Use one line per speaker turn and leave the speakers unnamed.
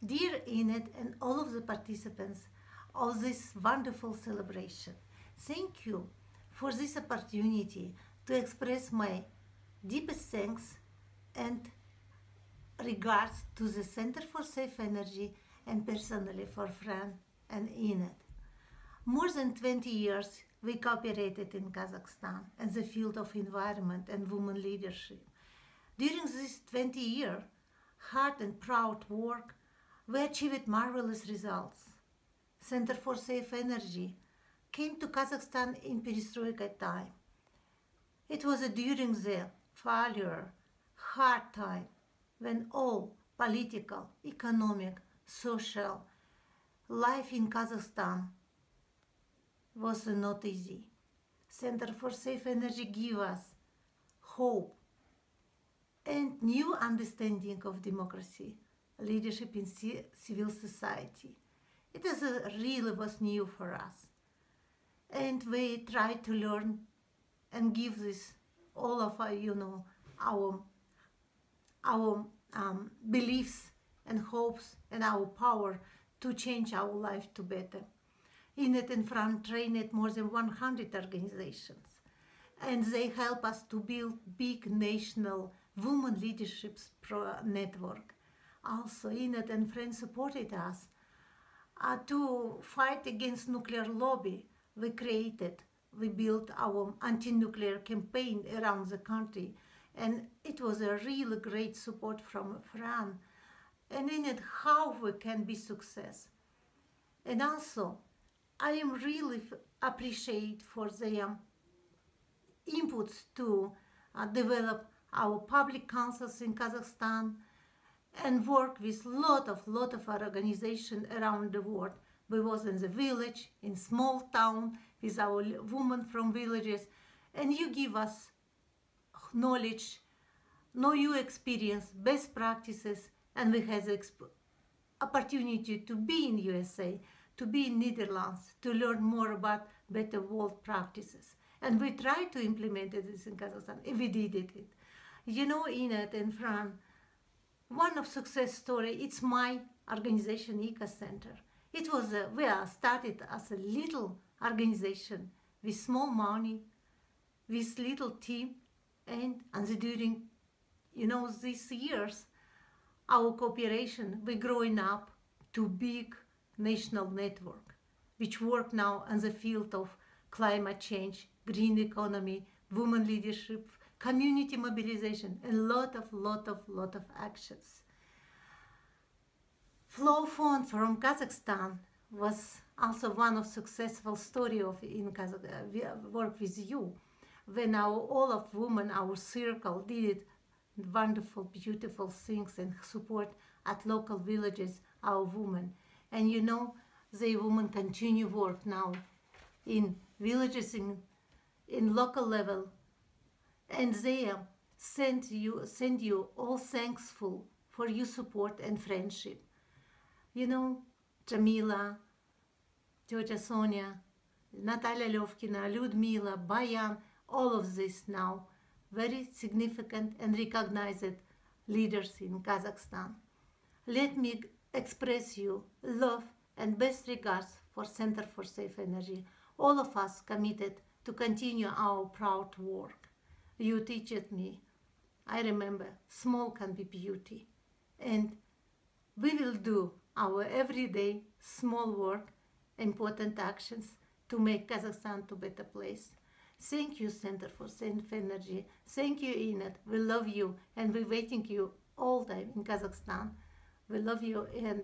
Dear Enid and all of the participants of this wonderful celebration, thank you for this opportunity to express my deepest thanks and regards to the Center for Safe Energy and personally for Fran and Enid. More than 20 years we cooperated in Kazakhstan in the field of environment and women leadership. During this 20-year hard and proud work, we achieved marvelous results. Center for Safe Energy came to Kazakhstan in perestroika time. It was during the failure, hard time, when all political, economic, social life in Kazakhstan was not easy. Center for Safe Energy gave us hope and new understanding of democracy, leadership in civil society. It is really was new for us. And we try to learn and give this all of our beliefs and hopes and our power to change our life to better. Enid and Fran trained more than 100 organizations, and they help us to build big national women leadership network. Also, Enid and Fran supported us to fight against nuclear lobby. We built our anti-nuclear campaign around the country, and it was a really great support from Fran. And in it, how we can be success. And also, I am really appreciate for their inputs to develop our public councils in Kazakhstan and work with lot of our organizations around the world. We was in the village, in small town, with our women from villages, and you give us knowledge, know your experience, best practices, and we had the opportunity to be in USA, to be in Netherlands, to learn more about better world practices. And we tried to implement this in Kazakhstan, and we did it. You know, Enid and Fran, one of success story, it's my organization, ECA Center. It was, we started as a little organization with small money, with little team, and during, these years, our cooperation, we're growing up to big national network, which work now in the field of climate change, green economy, women leadership, community mobilization, and lot of actions. Flow Fund from Kazakhstan was also one of successful story of in Kazakhstan. Work with you, when all of women, our circle, did wonderful, beautiful things and support at local villages, our women. And the women continue work now in villages in local level, and they send you all thankful for your support and friendship. Jamila, Teta Sonia, Natalia Levkina, Ludmila, Bayan, all of this now very significant and recognized leaders in Kazakhstan. Let me express you love and best regards for Center for Safe Energy. All of us committed to continue our proud work. You teached me, I remember, small can be beauty. And we will do our everyday small work, important actions to make Kazakhstan to a better place. Thank you, Center for Safe Energy. Thank you, Enid. We love you, and we're waiting you all time in Kazakhstan. We love you, and